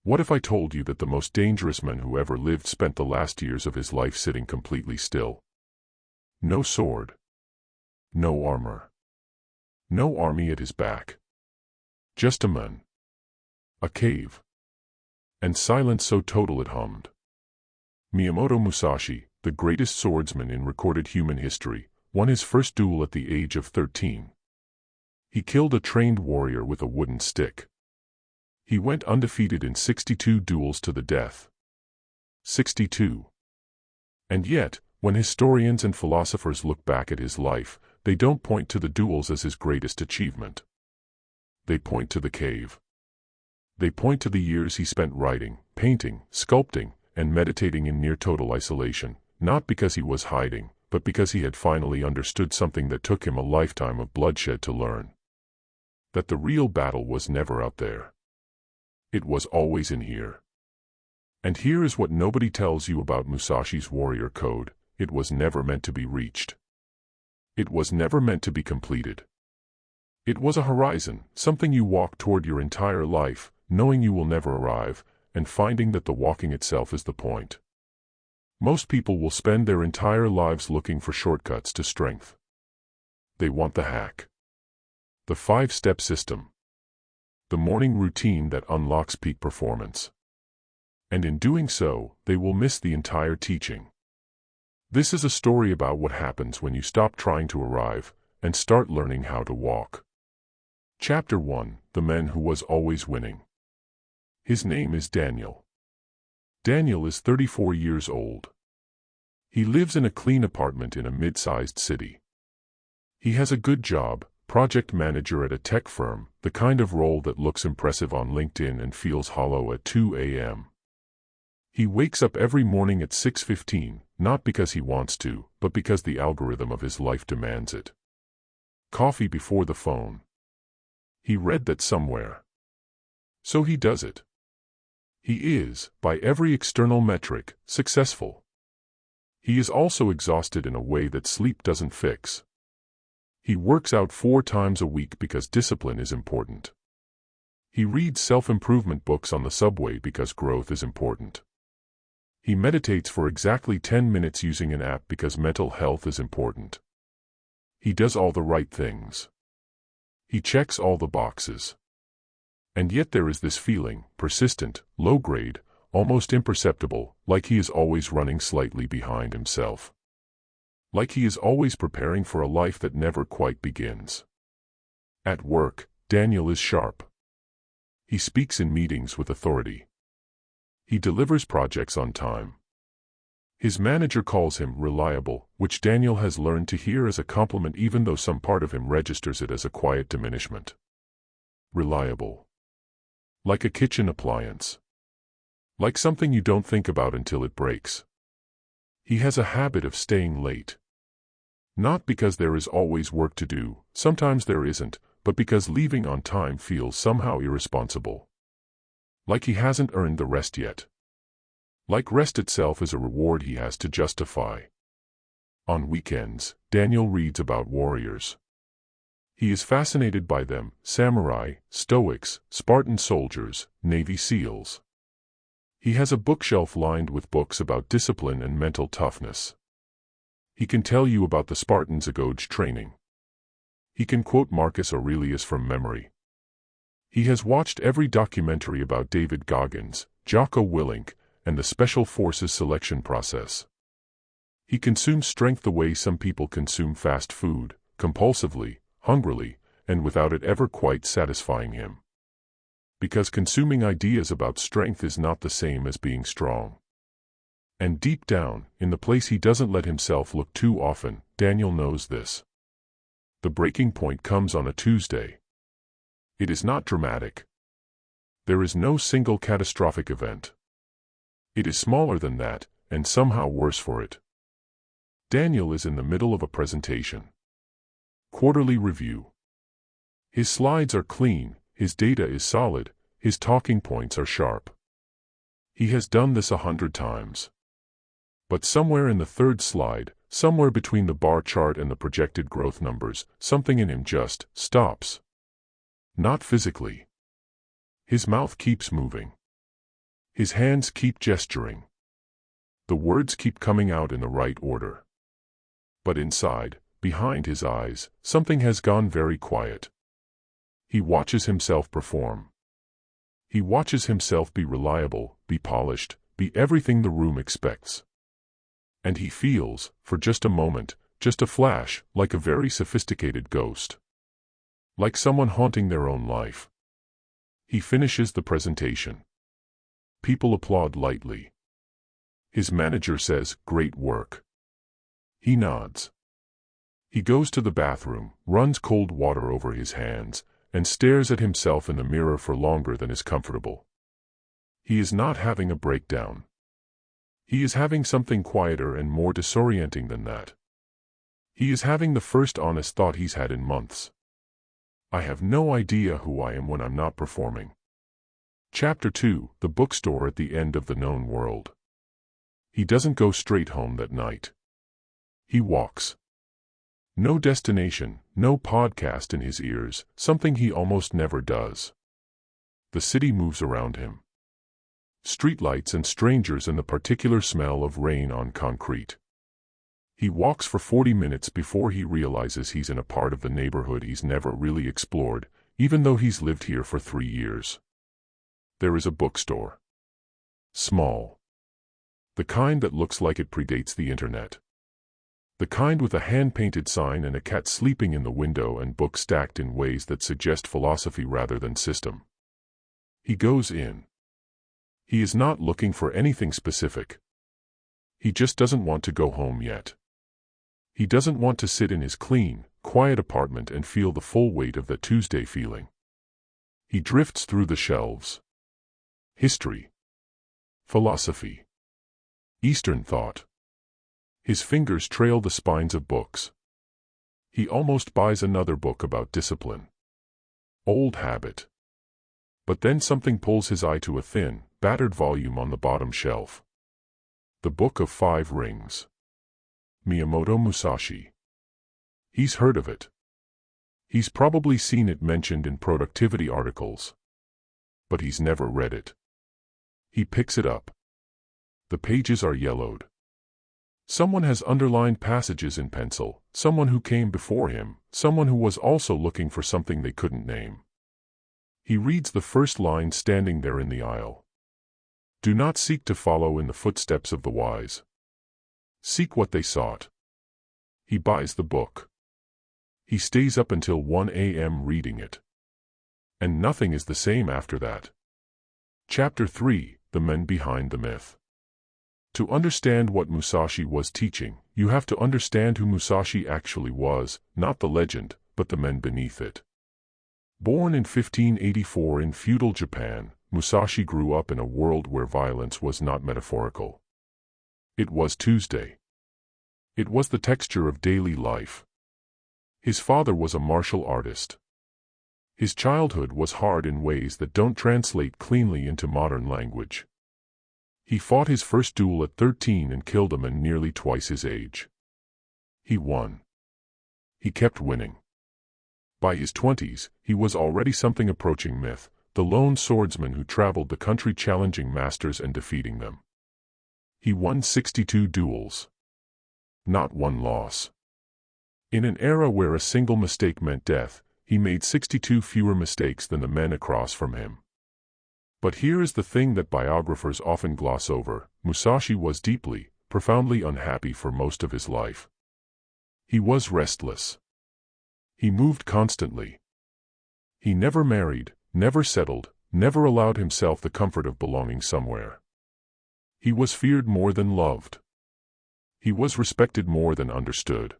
What if I told you that the most dangerous man who ever lived spent the last years of his life sitting completely still? No sword. No armor. No army at his back. Just a man. A cave. And silence so total it hummed. Miyamoto Musashi, the greatest swordsman in recorded human history, won his first duel at the age of 13. He killed a trained warrior with a wooden stick. He went undefeated in 62 duels to the death. 62. And yet, when historians and philosophers look back at his life, they don't point to the duels as his greatest achievement. They point to the cave. They point to the years he spent writing, painting, sculpting, and meditating in near-total isolation, not because he was hiding, but because he had finally understood something that took him a lifetime of bloodshed to learn. That the real battle was never out there. It was always in here. And here is what nobody tells you about Musashi's warrior code: it was never meant to be reached. It was never meant to be completed. It was a horizon, something you walk toward your entire life, knowing you will never arrive, and finding that the walking itself is the point. Most people will spend their entire lives looking for shortcuts to strength. They want the hack. The 5-step system. The morning routine that unlocks peak performance. And in doing so, they will miss the entire teaching. This is a story about what happens when you stop trying to arrive and start learning how to walk. Chapter 1: The Man Who Was Always Winning. His name is Daniel. Daniel is 34 years old. He lives in a clean apartment in a mid-sized city. He has a good job, project manager at a tech firm, the kind of role that looks impressive on LinkedIn and feels hollow at 2 a.m. He wakes up every morning at 6:15, not because he wants to, but because the algorithm of his life demands it. Coffee before the phone. He read that somewhere. So he does it. He is, by every external metric, successful. He is also exhausted in a way that sleep doesn't fix. He works out 4 times a week because discipline is important. He reads self-improvement books on the subway because growth is important. He meditates for exactly 10 minutes using an app because mental health is important. He does all the right things. He checks all the boxes. And yet there is this feeling, persistent, low-grade, almost imperceptible, like he is always running slightly behind himself. Like he is always preparing for a life that never quite begins. At work, Daniel is sharp. He speaks in meetings with authority. He delivers projects on time. His manager calls him reliable, which Daniel has learned to hear as a compliment even though some part of him registers it as a quiet diminishment. Reliable. Like a kitchen appliance. Like something you don't think about until it breaks. He has a habit of staying late. Not because there is always work to do, sometimes there isn't, but because leaving on time feels somehow irresponsible. Like he hasn't earned the rest yet. Like rest itself is a reward he has to justify. On weekends, Daniel reads about warriors. He is fascinated by them: samurai, stoics, Spartan soldiers, Navy SEALs. He has a bookshelf lined with books about discipline and mental toughness. He can tell you about the Spartans' Agoj training. He can quote Marcus Aurelius from memory. He has watched every documentary about David Goggins, Jocko Willink, and the Special Forces selection process. He consumes strength the way some people consume fast food, compulsively, hungrily, and without it ever quite satisfying him. Because consuming ideas about strength is not the same as being strong. And deep down, in the place he doesn't let himself look too often, Daniel knows this. The breaking point comes on a Tuesday. It is not dramatic. There is no single catastrophic event. It is smaller than that, and somehow worse for it. Daniel is in the middle of a presentation. Quarterly review. His slides are clean, his data is solid, his talking points are sharp. He has done this 100 times. But somewhere in the 3rd slide, somewhere between the bar chart and the projected growth numbers, something in him just stops. Not physically. His mouth keeps moving. His hands keep gesturing. The words keep coming out in the right order. But inside, behind his eyes, something has gone very quiet. He watches himself perform. He watches himself be reliable, be polished, be everything the room expects. And he feels, for just a moment, just a flash, like a very sophisticated ghost. Like someone haunting their own life. He finishes the presentation. People applaud lightly. His manager says, "Great work." He nods. He goes to the bathroom, runs cold water over his hands, and stares at himself in the mirror for longer than is comfortable. He is not having a breakdown. He is having something quieter and more disorienting than that. He is having the first honest thought he's had in months. I have no idea who I am when I'm not performing. Chapter 2, The Bookstore at the End of the Known World. He doesn't go straight home that night. He walks. No destination, no podcast in his ears, something he almost never does. The city moves around him. Streetlights and strangers and the particular smell of rain on concrete. He walks for 40 minutes before he realizes he's in a part of the neighborhood he's never really explored, even though he's lived here for 3 years. There is a bookstore. Small. The kind that looks like it predates the internet. The kind with a hand-painted sign and a cat sleeping in the window and books stacked in ways that suggest philosophy rather than system. He goes in. He is not looking for anything specific. He just doesn't want to go home yet. He doesn't want to sit in his clean, quiet apartment and feel the full weight of that Tuesday feeling. He drifts through the shelves. History. Philosophy. Eastern thought. His fingers trail the spines of books. He almost buys another book about discipline. Old habit. But then something pulls his eye to a thin, battered volume on the bottom shelf. The Book of 5 Rings. Miyamoto Musashi. He's heard of it. He's probably seen it mentioned in productivity articles. But he's never read it. He picks it up. The pages are yellowed. Someone has underlined passages in pencil, someone who came before him, someone who was also looking for something they couldn't name. He reads the first line standing there in the aisle. Do not seek to follow in the footsteps of the wise. Seek what they sought. He buys the book. He stays up until 1 a.m. reading it. And nothing is the same after that. Chapter 3, The Men Behind the Myth. To understand what Musashi was teaching, you have to understand who Musashi actually was, not the legend, but the men beneath it. Born in 1584 in feudal Japan, Musashi grew up in a world where violence was not metaphorical. It was Tuesday. It was the texture of daily life. His father was a martial artist. His childhood was hard in ways that don't translate cleanly into modern language. He fought his first duel at 13 and killed a man nearly twice his age. He won. He kept winning. By his 20s, he was already something approaching myth, the lone swordsman who traveled the country challenging masters and defeating them. He won 62 duels. Not one loss. In an era where a single mistake meant death, he made 62 fewer mistakes than the men across from him. But here is the thing that biographers often gloss over: Musashi was deeply, profoundly unhappy for most of his life. He was restless. He moved constantly. He never married, never settled, never allowed himself the comfort of belonging somewhere. He was feared more than loved. He was respected more than understood.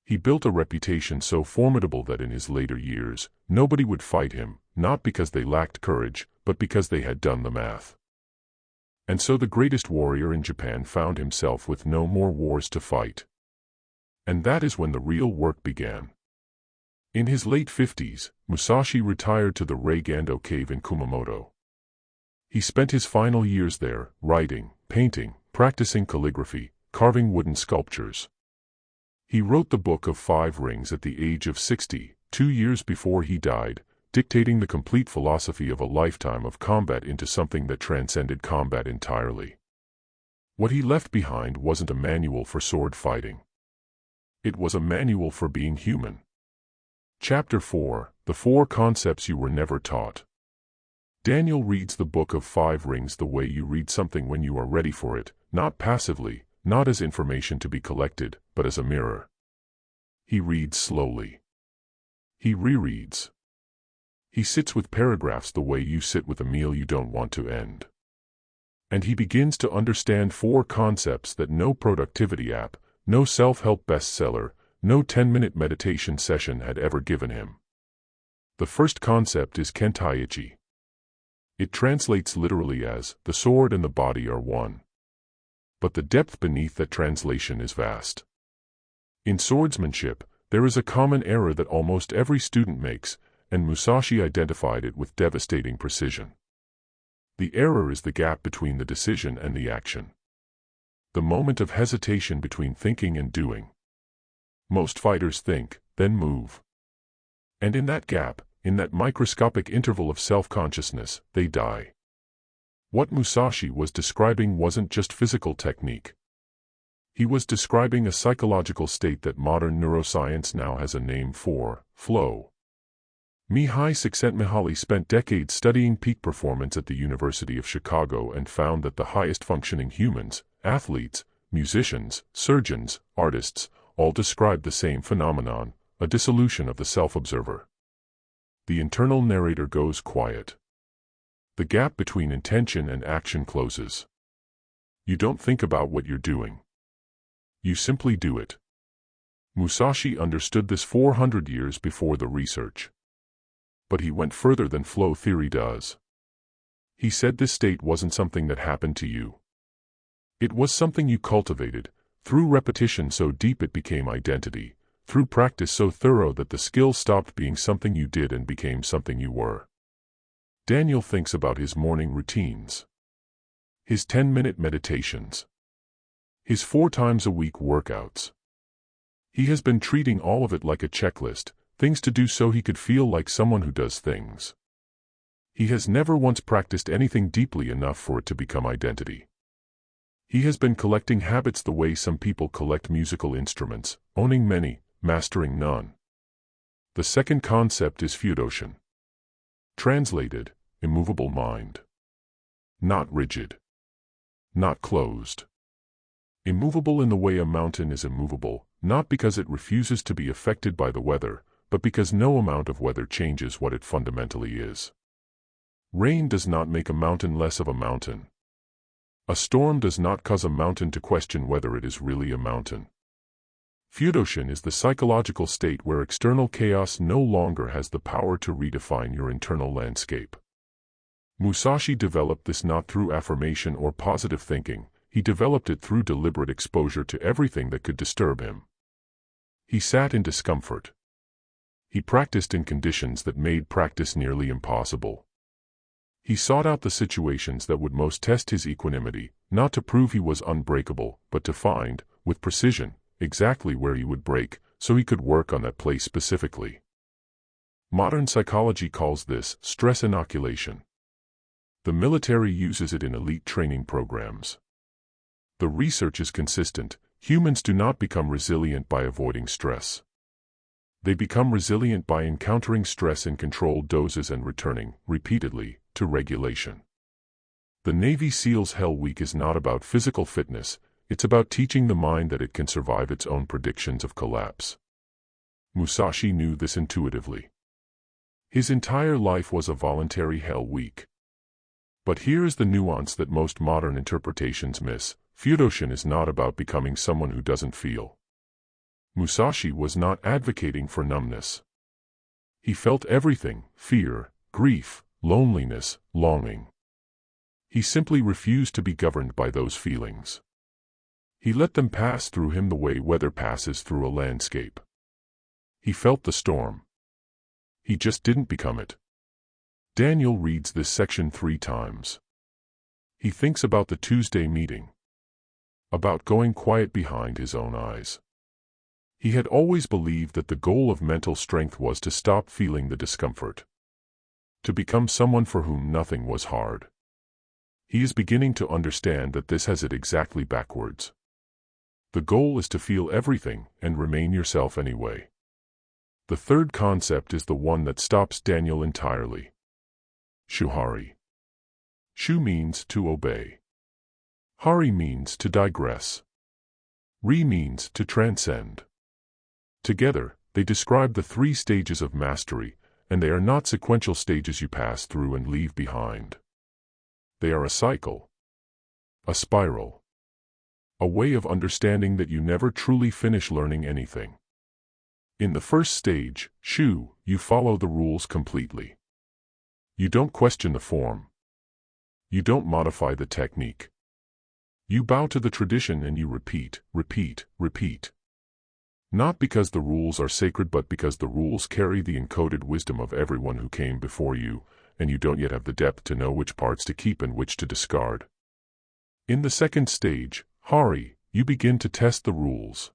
He built a reputation so formidable that in his later years, nobody would fight him, not because they lacked courage, but because they had done the math. And so the greatest warrior in Japan found himself with no more wars to fight. And that is when the real work began. In his late 50s, Musashi retired to the Reigando cave in Kumamoto. He spent his final years there, writing, painting, practicing calligraphy, carving wooden sculptures. He wrote the Book of 5 Rings at the age of 60, 2 years before he died, dictating the complete philosophy of a lifetime of combat into something that transcended combat entirely. What he left behind wasn't a manual for sword fighting. It was a manual for being human. Chapter 4: The 4 Concepts You Were Never Taught. Daniel reads the Book of 5 Rings the way you read something when you are ready for it, not passively, not as information to be collected, but as a mirror. He reads slowly. He rereads. He sits with paragraphs the way you sit with a meal you don't want to end. And he begins to understand 4 concepts that no productivity app, no self-help bestseller, no 10-minute meditation session had ever given him. The first concept is kentaiichi. It translates literally as, the sword and the body are one. But the depth beneath that translation is vast. In swordsmanship, there is a common error that almost every student makes, and Musashi identified it with devastating precision. The error is the gap between the decision and the action. The moment of hesitation between thinking and doing. Most fighters think, then move. And in that gap, in that microscopic interval of self-consciousness, they die. What Musashi was describing wasn't just physical technique. He was describing a psychological state that modern neuroscience now has a name for: flow. Michi Csikszentmihalyi spent decades studying peak performance at the University of Chicago and found that the highest functioning humans, athletes, musicians, surgeons, artists, all describe the same phenomenon, a dissolution of the self-observer. The internal narrator goes quiet. The gap between intention and action closes. You don't think about what you're doing. You simply do it. Musashi understood this 400 years before the research. But he went further than flow theory does. He said this state wasn't something that happened to you. It was something you cultivated, through repetition so deep it became identity, through practice so thorough that the skill stopped being something you did and became something you were. Daniel thinks about his morning routines. His 10-minute meditations. His 4 times a week workouts. He has been treating all of it like a checklist, things to do so he could feel like someone who does things. He has never once practiced anything deeply enough for it to become identity. He has been collecting habits the way some people collect musical instruments, owning many, mastering none. The second concept is Heijoshin. Translated, immovable mind. Not rigid. Not closed. Immovable in the way a mountain is immovable, not because it refuses to be affected by the weather, but because no amount of weather changes what it fundamentally is. Rain does not make a mountain less of a mountain. A storm does not cause a mountain to question whether it is really a mountain. Heijoshin is the psychological state where external chaos no longer has the power to redefine your internal landscape. Musashi developed this not through affirmation or positive thinking, he developed it through deliberate exposure to everything that could disturb him. He sat in discomfort. He practiced in conditions that made practice nearly impossible. He sought out the situations that would most test his equanimity, not to prove he was unbreakable, but to find, with precision, exactly where he would break, so he could work on that place specifically. Modern psychology calls this stress inoculation. The military uses it in elite training programs. The research is consistent. Humans do not become resilient by avoiding stress. They become resilient by encountering stress in controlled doses and returning, repeatedly, to regulation. The Navy SEALs Hell Week is not about physical fitness, it's about teaching the mind that it can survive its own predictions of collapse. Musashi knew this intuitively. His entire life was a voluntary Hell Week. But here is the nuance that most modern interpretations miss. Heijoshin is not about becoming someone who doesn't feel. Musashi was not advocating for numbness. He felt everything: fear, grief, loneliness, longing. He simply refused to be governed by those feelings. He let them pass through him the way weather passes through a landscape. He felt the storm. He just didn't become it. Daniel reads this section 3 times. He thinks about the Tuesday meeting. About going quiet behind his own eyes. He had always believed that the goal of mental strength was to stop feeling the discomfort. To become someone for whom nothing was hard. He is beginning to understand that this has it exactly backwards. The goal is to feel everything and remain yourself anyway. The third concept is the one that stops Daniel entirely. Shuhari. Shu means to obey. Hari means to digress. Ri means to transcend. Together, they describe the three stages of mastery, and they are not sequential stages you pass through and leave behind. They are a cycle. A spiral. A way of understanding that you never truly finish learning anything. In the first stage, Shu, you follow the rules completely. You don't question the form. You don't modify the technique. You bow to the tradition and you repeat, repeat, repeat. Not because the rules are sacred but because the rules carry the encoded wisdom of everyone who came before you, and you don't yet have the depth to know which parts to keep and which to discard. In the second stage, Hari, you begin to test the rules.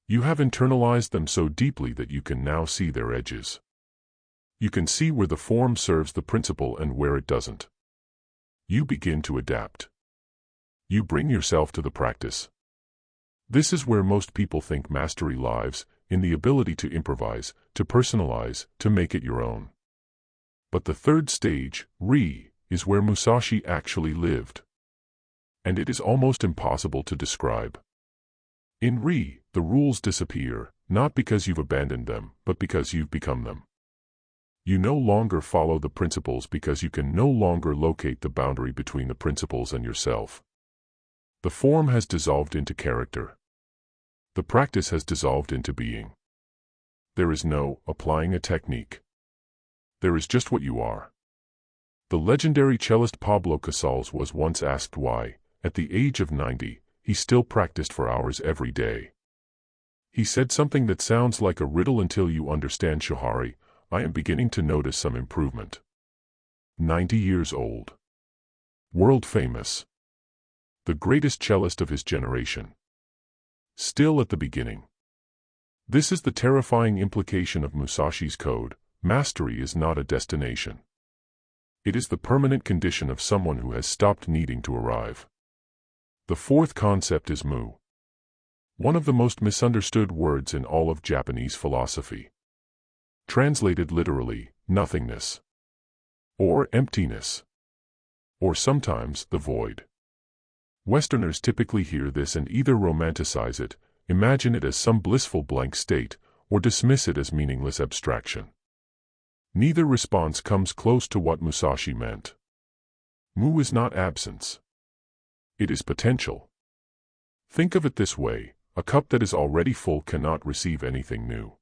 You have internalized them so deeply that you can now see their edges. You can see where the form serves the principle and where it doesn't. You begin to adapt. You bring yourself to the practice. This is where most people think mastery lies, in the ability to improvise, to personalize, to make it your own. But the third stage, Ri, is where Musashi actually lived. And it is almost impossible to describe. In Ri, the rules disappear, not because you've abandoned them, but because you've become them. You no longer follow the principles because you can no longer locate the boundary between the principles and yourself. The form has dissolved into character. The practice has dissolved into being. There is no applying a technique. There is just what you are. The legendary cellist Pablo Casals was once asked why, at the age of 90, he still practiced for hours every day. He said something that sounds like a riddle until you understand. Shuhari, I am beginning to notice some improvement. 90 years old. World famous. The greatest cellist of his generation. Still at the beginning. This is the terrifying implication of Musashi's code. Mastery is not a destination. It is the permanent condition of someone who has stopped needing to arrive. The fourth concept is Mu. One of the most misunderstood words in all of Japanese philosophy. Translated literally, nothingness. Or emptiness. Or sometimes, the void. Westerners typically hear this and either romanticize it, imagine it as some blissful blank state, or dismiss it as meaningless abstraction. Neither response comes close to what Musashi meant. Mu is not absence. It is potential. Think of it this way, a cup that is already full cannot receive anything new.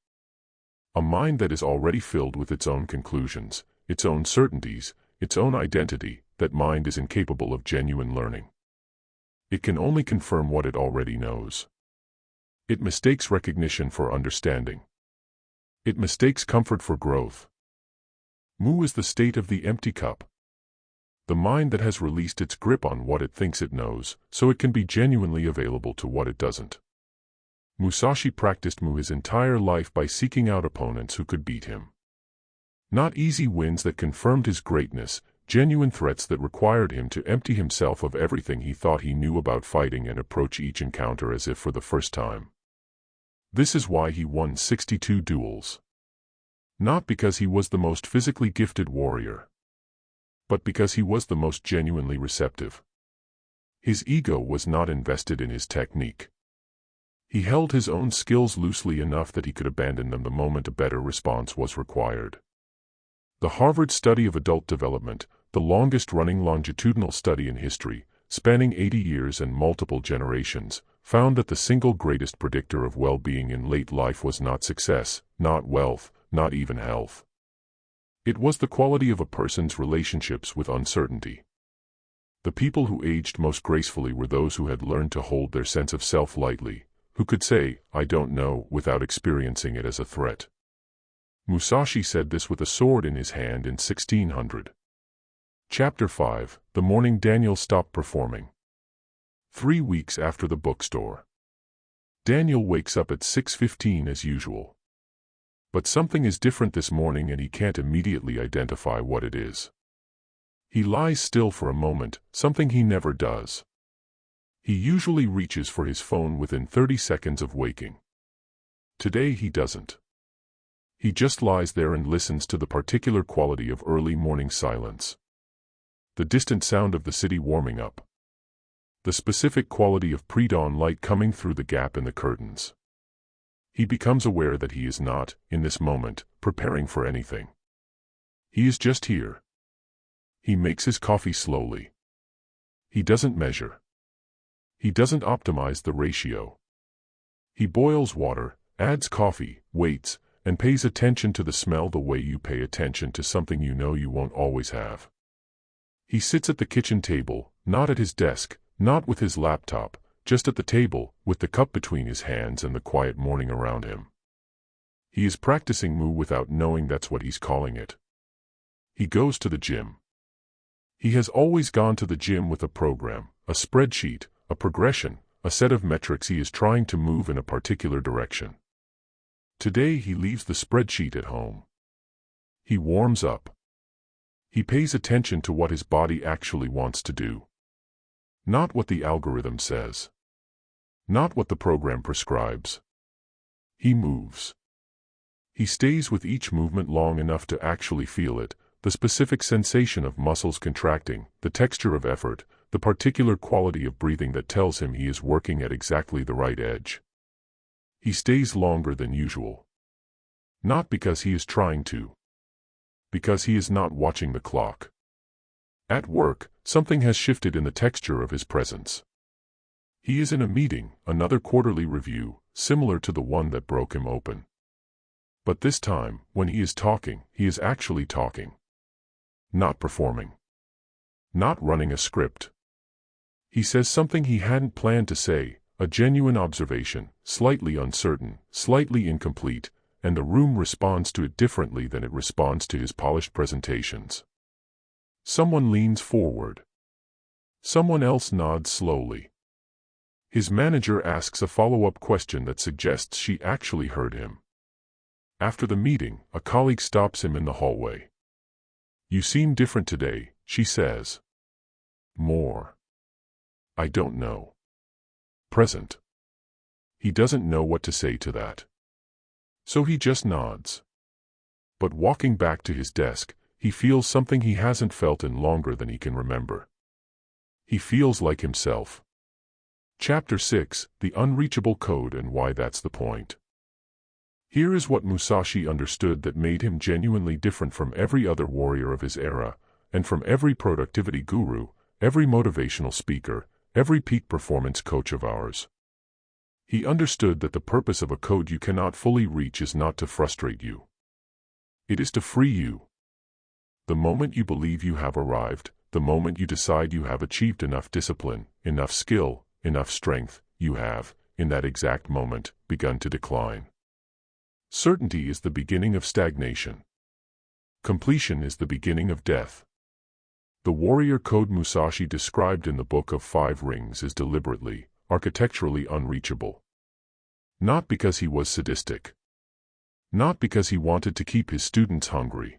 A mind that is already filled with its own conclusions, its own certainties, its own identity, that mind is incapable of genuine learning. It can only confirm what it already knows. It mistakes recognition for understanding. It mistakes comfort for growth. Mu is the state of the empty cup. The mind that has released its grip on what it thinks it knows, so it can be genuinely available to what it doesn't. Musashi practiced Mu his entire life by seeking out opponents who could beat him. Not easy wins that confirmed his greatness, genuine threats that required him to empty himself of everything he thought he knew about fighting and approach each encounter as if for the first time. This is why he won 62 duels. Not because he was the most physically gifted warrior, but because he was the most genuinely receptive. His ego was not invested in his technique. He held his own skills loosely enough that he could abandon them the moment a better response was required. The Harvard Study of Adult Development, the longest-running longitudinal study in history, spanning 80 years and multiple generations, found that the single greatest predictor of well-being in late life was not success, not wealth, not even health. It was the quality of a person's relationships with uncertainty. The people who aged most gracefully were those who had learned to hold their sense of self lightly, who could say, "I don't know," without experiencing it as a threat. Musashi said this with a sword in his hand in 1600. Chapter 5, The Morning Daniel Stopped Performing. 3 weeks after the bookstore. Daniel wakes up at 6:15 as usual. But something is different this morning and he can't immediately identify what it is. He lies still for a moment, something he never does. He usually reaches for his phone within 30 seconds of waking. Today he doesn't. He just lies there and listens to the particular quality of early morning silence. The distant sound of the city warming up. The specific quality of pre-dawn light coming through the gap in the curtains. He becomes aware that he is not, in this moment, preparing for anything. He is just here. He makes his coffee slowly. He doesn't measure. He doesn't optimize the ratio. He boils water, adds coffee, waits, and pays attention to the smell the way you pay attention to something you know you won't always have. He sits at the kitchen table, not at his desk, not with his laptop, just at the table, with the cup between his hands and the quiet morning around him. He is practicing Mu without knowing that's what he's calling it. He goes to the gym. He has always gone to the gym with a program, a spreadsheet, a progression, a set of metrics he is trying to move in a particular direction. Today he leaves the spreadsheet at home. He warms up. He pays attention to what his body actually wants to do. Not what the algorithm says. Not what the program prescribes. He moves. He stays with each movement long enough to actually feel it, the specific sensation of muscles contracting, the texture of effort, the particular quality of breathing that tells him he is working at exactly the right edge. He stays longer than usual. Not because he is trying to. Because he is not watching the clock. At work, something has shifted in the texture of his presence. He is in a meeting, another quarterly review, similar to the one that broke him open. But this time, when he is talking, he is actually talking. Not performing. Not running a script. He says something he hadn't planned to say, a genuine observation, slightly uncertain, slightly incomplete, and the room responds to it differently than it responds to his polished presentations. Someone leans forward. Someone else nods slowly. His manager asks a follow-up question that suggests she actually heard him. After the meeting, a colleague stops him in the hallway. "You seem different today," she says. More. "I don't know." Present. He doesn't know what to say to that. So he just nods. But walking back to his desk, he feels something he hasn't felt in longer than he can remember. He feels like himself. Chapter 6, The Unreachable Code and Why That's the Point. Here is what Musashi understood that made him genuinely different from every other warrior of his era, and from every productivity guru, every motivational speaker, every peak performance coach of ours. He understood that the purpose of a code you cannot fully reach is not to frustrate you. It is to free you. The moment you believe you have arrived, the moment you decide you have achieved enough discipline, enough skill, enough strength, you have, in that exact moment, begun to decline. Certainty is the beginning of stagnation. Completion is the beginning of death. The warrior code Musashi described in the Book of Five Rings is deliberately, architecturally unreachable. Not because he was sadistic. Not because he wanted to keep his students hungry.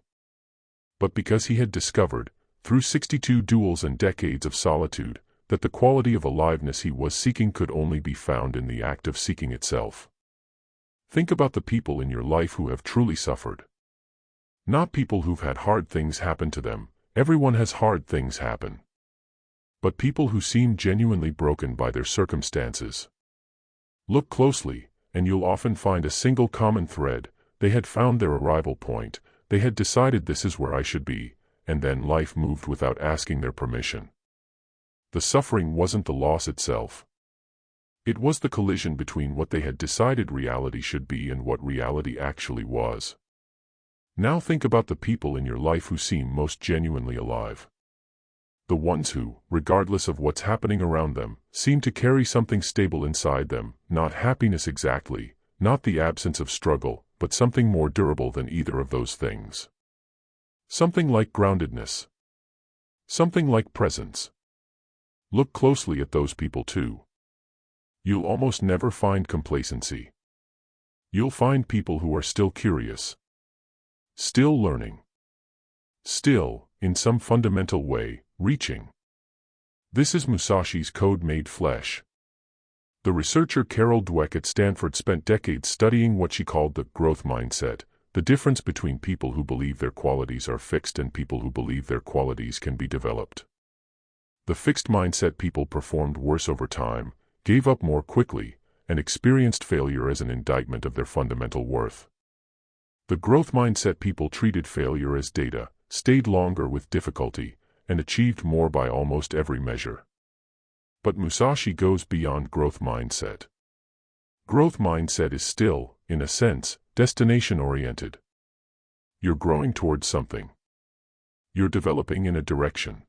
But because he had discovered, through 62 duels and decades of solitude, that the quality of aliveness he was seeking could only be found in the act of seeking itself. Think about the people in your life who have truly suffered. Not people who've had hard things happen to them. Everyone has hard things happen. But people who seem genuinely broken by their circumstances. Look closely, and you'll often find a single common thread. They had found their arrival point, they had decided this is where I should be, and then life moved without asking their permission. The suffering wasn't the loss itself. It was the collision between what they had decided reality should be and what reality actually was. Now think about the people in your life who seem most genuinely alive. The ones who, regardless of what's happening around them, seem to carry something stable inside them, not happiness exactly, not the absence of struggle, but something more durable than either of those things. Something like groundedness. Something like presence. Look closely at those people too. You'll almost never find complacency. You'll find people who are still curious, still learning, still, in some fundamental way, reaching. This is Musashi's code made flesh. The researcher Carol Dweck at Stanford spent decades studying what she called the growth mindset, the difference between people who believe their qualities are fixed and people who believe their qualities can be developed. The fixed mindset people performed worse over time, gave up more quickly, and experienced failure as an indictment of their fundamental worth. The growth mindset people treated failure as data, stayed longer with difficulty, and achieved more by almost every measure. But Musashi goes beyond growth mindset. Growth mindset is still, in a sense, destination-oriented. You're growing towards something. You're developing in a direction.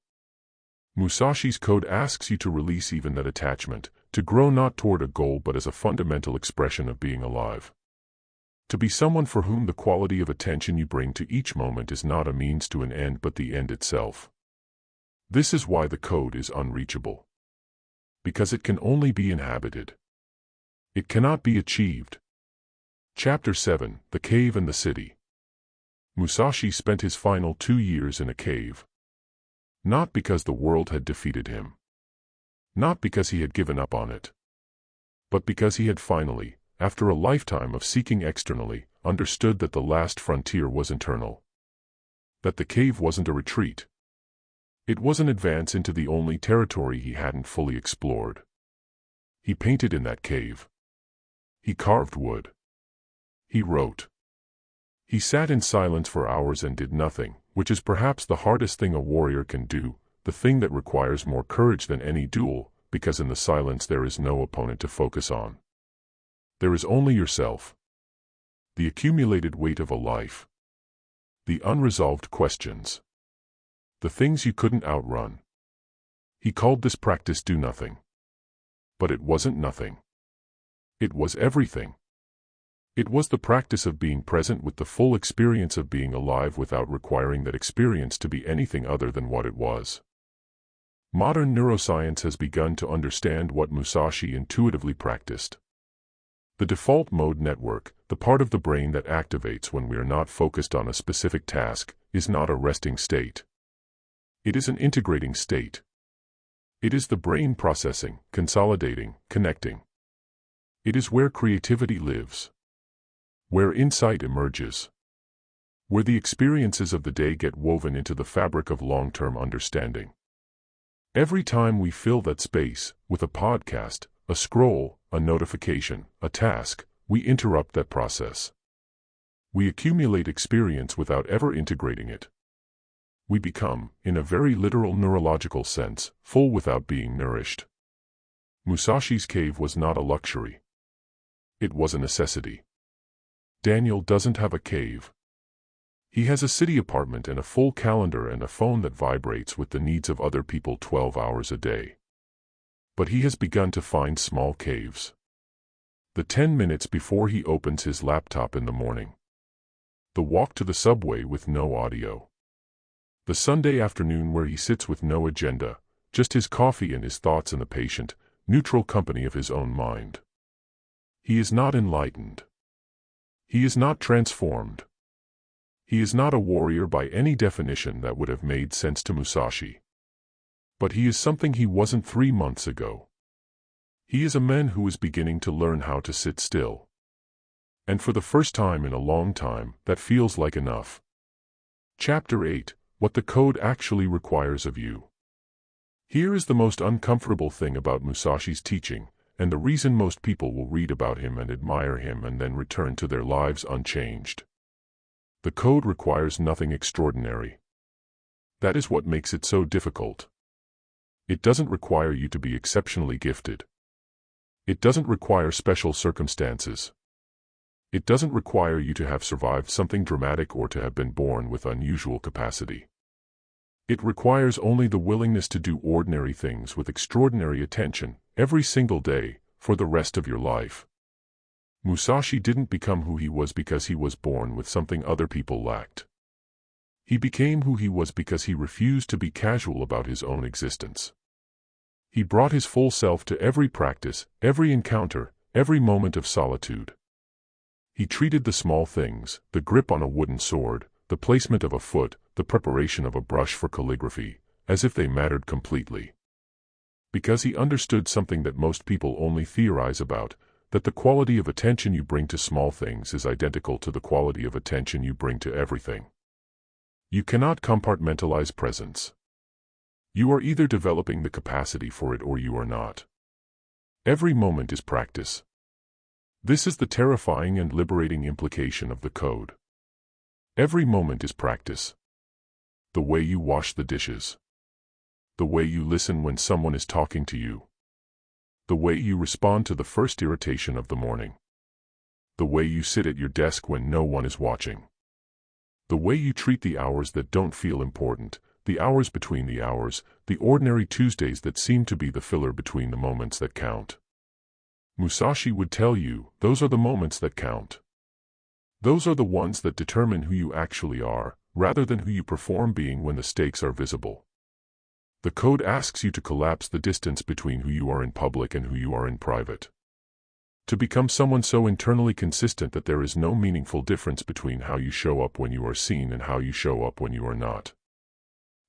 Musashi's code asks you to release even that attachment, to grow not toward a goal but as a fundamental expression of being alive. To be someone for whom the quality of attention you bring to each moment is not a means to an end but the end itself. This is why the code is unreachable. Because it can only be inhabited. It cannot be achieved. Chapter 7: The Cave and the City. Musashi spent his final 2 years in a cave. Not because the world had defeated him. Not because he had given up on it. But because he had finally, after a lifetime of seeking externally, understood that the last frontier was internal. That the cave wasn't a retreat. It was an advance into the only territory he hadn't fully explored. He painted in that cave. He carved wood. He wrote. He sat in silence for hours and did nothing, which is perhaps the hardest thing a warrior can do, the thing that requires more courage than any duel, because in the silence there is no opponent to focus on. There is only yourself. The accumulated weight of a life. The unresolved questions. The things you couldn't outrun. He called this practice do nothing. But it wasn't nothing. It was everything. It was the practice of being present with the full experience of being alive without requiring that experience to be anything other than what it was. Modern neuroscience has begun to understand what Musashi intuitively practiced. The default mode network, the part of the brain that activates when we are not focused on a specific task, is not a resting state. It is an integrating state. It is the brain processing, consolidating, connecting. It is where creativity lives. Where insight emerges. Where the experiences of the day get woven into the fabric of long-term understanding. Every time we fill that space, with a podcast, a scroll, a notification, a task, we interrupt that process. We accumulate experience without ever integrating it. We become, in a very literal neurological sense, full without being nourished. Musashi's cave was not a luxury. It was a necessity. Daniel doesn't have a cave. He has a city apartment and a full calendar and a phone that vibrates with the needs of other people 12 hours a day. But he has begun to find small caves. The 10 minutes before he opens his laptop in the morning. The walk to the subway with no audio. The Sunday afternoon where he sits with no agenda, just his coffee and his thoughts and the patient, neutral company of his own mind. He is not enlightened. He is not transformed. He is not a warrior by any definition that would have made sense to Musashi. But he is something he wasn't 3 months ago. He is a man who is beginning to learn how to sit still. And for the first time in a long time, that feels like enough. Chapter 8: What the Code Actually Requires of You. Here is the most uncomfortable thing about Musashi's teaching, and the reason most people will read about him and admire him and then return to their lives unchanged. The code requires nothing extraordinary. That is what makes it so difficult. It doesn't require you to be exceptionally gifted. It doesn't require special circumstances. It doesn't require you to have survived something dramatic or to have been born with unusual capacity. It requires only the willingness to do ordinary things with extraordinary attention, every single day, for the rest of your life. Musashi didn't become who he was because he was born with something other people lacked. He became who he was because he refused to be casual about his own existence. He brought his full self to every practice, every encounter, every moment of solitude. He treated the small things, the grip on a wooden sword, the placement of a foot, the preparation of a brush for calligraphy, as if they mattered completely. Because he understood something that most people only theorize about, that the quality of attention you bring to small things is identical to the quality of attention you bring to everything. You cannot compartmentalize presence. You are either developing the capacity for it or you are not. Every moment is practice. This is the terrifying and liberating implication of the code. Every moment is practice. The way you wash the dishes. The way you listen when someone is talking to you. The way you respond to the first irritation of the morning. The way you sit at your desk when no one is watching. The way you treat the hours that don't feel important, the hours between the hours, the ordinary Tuesdays that seem to be the filler between the moments that count. Musashi would tell you, those are the moments that count. Those are the ones that determine who you actually are, rather than who you perform being when the stakes are visible. The code asks you to collapse the distance between who you are in public and who you are in private. To become someone so internally consistent that there is no meaningful difference between how you show up when you are seen and how you show up when you are not.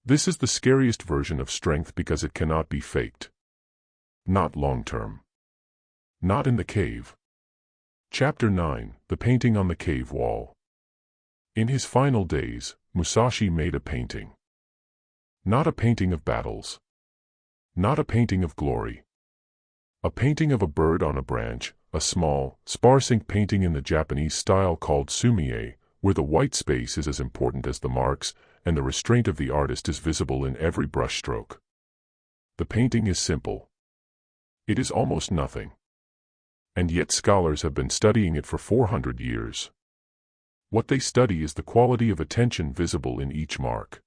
This is the scariest version of strength because it cannot be faked. Not long-term. Not in the cave. Chapter 9, The Painting on the Cave Wall. In his final days, Musashi made a painting. Not a painting of battles. Not a painting of glory. A painting of a bird on a branch, a small, sparse ink painting in the Japanese style called sumie, where the white space is as important as the marks, and the restraint of the artist is visible in every brushstroke. The painting is simple. It is almost nothing. And yet scholars have been studying it for 400 years. What they study is the quality of attention visible in each mark.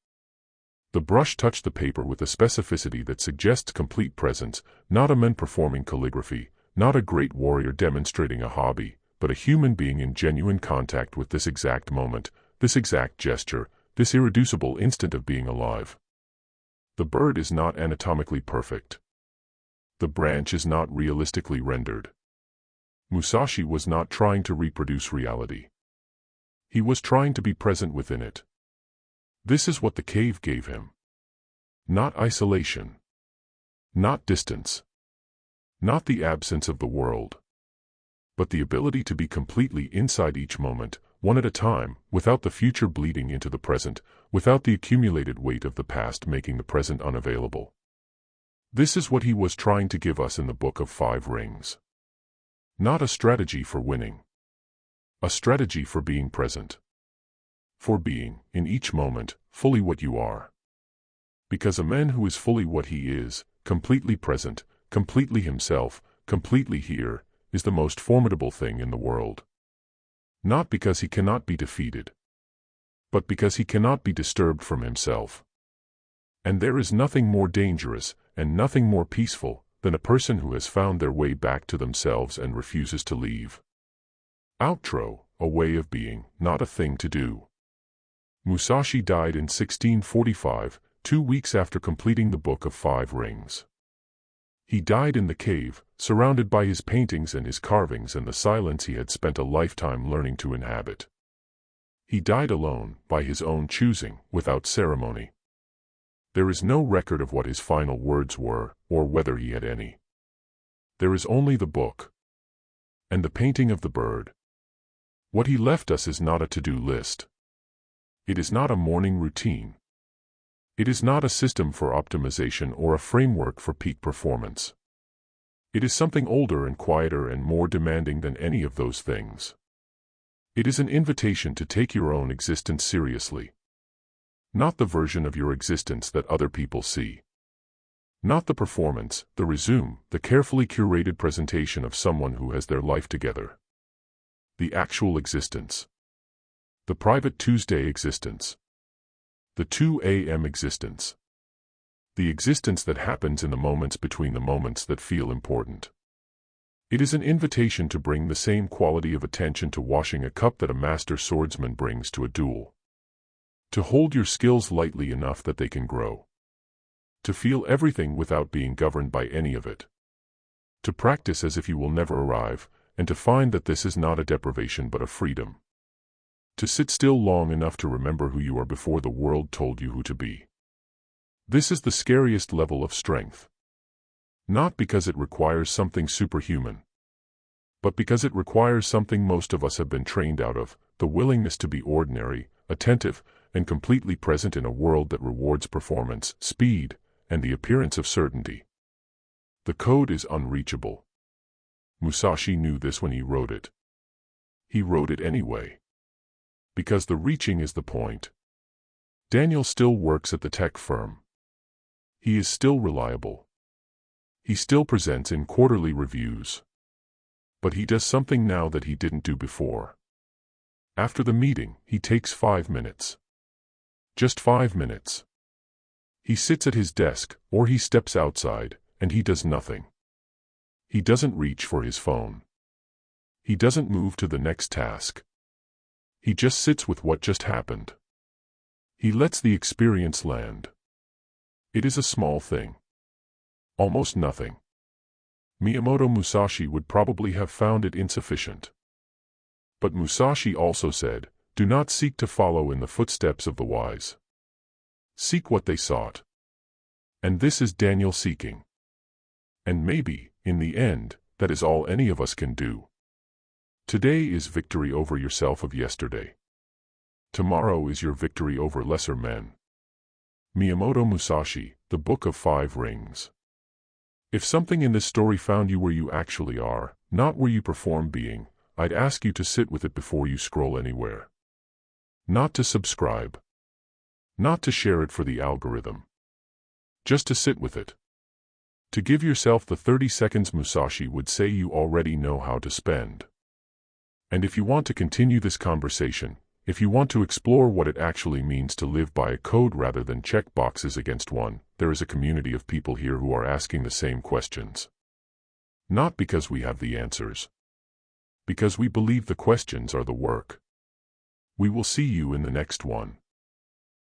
The brush touched the paper with a specificity that suggests complete presence, not a man performing calligraphy, not a great warrior demonstrating a hobby, but a human being in genuine contact with this exact moment, this exact gesture, this irreducible instant of being alive. The bird is not anatomically perfect. The branch is not realistically rendered. Musashi was not trying to reproduce reality. He was trying to be present within it. This is what the cave gave him. Not isolation. Not distance. Not the absence of the world. But the ability to be completely inside each moment, one at a time, without the future bleeding into the present, without the accumulated weight of the past making the present unavailable. This is what he was trying to give us in the Book of 5 Rings. Not a strategy for winning. A strategy for being present. For being, in each moment, fully what you are. Because a man who is fully what he is, completely present, completely himself, completely here, is the most formidable thing in the world. Not because he cannot be defeated, but because he cannot be disturbed from himself. And there is nothing more dangerous, and nothing more peaceful, than a person who has found their way back to themselves and refuses to leave. Outro, a way of being, not a thing to do. Musashi died in 1645, 2 weeks after completing the Book of 5 Rings. He died in the cave, surrounded by his paintings and his carvings and the silence he had spent a lifetime learning to inhabit. He died alone, by his own choosing, without ceremony. There is no record of what his final words were, or whether he had any. There is only the book. And the painting of the bird. What he left us is not a to-do list. It is not a morning routine. It is not a system for optimization or a framework for peak performance. It is something older and quieter and more demanding than any of those things. It is an invitation to take your own existence seriously. Not the version of your existence that other people see. Not the performance, the resume, the carefully curated presentation of someone who has their life together. The actual existence. The private Tuesday existence. The 2 a.m. existence. The existence that happens in the moments between the moments that feel important. It is an invitation to bring the same quality of attention to washing a cup that a master swordsman brings to a duel. To hold your skills lightly enough that they can grow. To feel everything without being governed by any of it. To practice as if you will never arrive, and to find that this is not a deprivation but a freedom. To sit still long enough to remember who you are before the world told you who to be. This is the scariest level of strength. Not because it requires something superhuman, but because it requires something most of us have been trained out of, the willingness to be ordinary, attentive, and completely present in a world that rewards performance, speed, and the appearance of certainty. The code is unreachable. Musashi knew this when he wrote it. He wrote it anyway. Because the reaching is the point. Daniel still works at the tech firm. He is still reliable. He still presents in quarterly reviews. But he does something now that he didn't do before. After the meeting, he takes 5 minutes. Just 5 minutes. He sits at his desk, or he steps outside, and he does nothing. He doesn't reach for his phone. He doesn't move to the next task. He just sits with what just happened. He lets the experience land. It is a small thing. Almost nothing. Miyamoto Musashi would probably have found it insufficient. But Musashi also said, "Do not seek to follow in the footsteps of the wise. Seek what they sought." And this is Daniel seeking. And maybe, in the end, that is all any of us can do. Today is victory over yourself of yesterday. Tomorrow is your victory over lesser men. Miyamoto Musashi, The Book of 5 Rings. If something in this story found you where you actually are, not where you perform being, I'd ask you to sit with it before you scroll anywhere. Not to subscribe. Not to share it for the algorithm. Just to sit with it. To give yourself the 30 seconds Musashi would say you already know how to spend. And if you want to continue this conversation, if you want to explore what it actually means to live by a code rather than check boxes against one, there is a community of people here who are asking the same questions. Not because we have the answers. Because we believe the questions are the work. We will see you in the next one.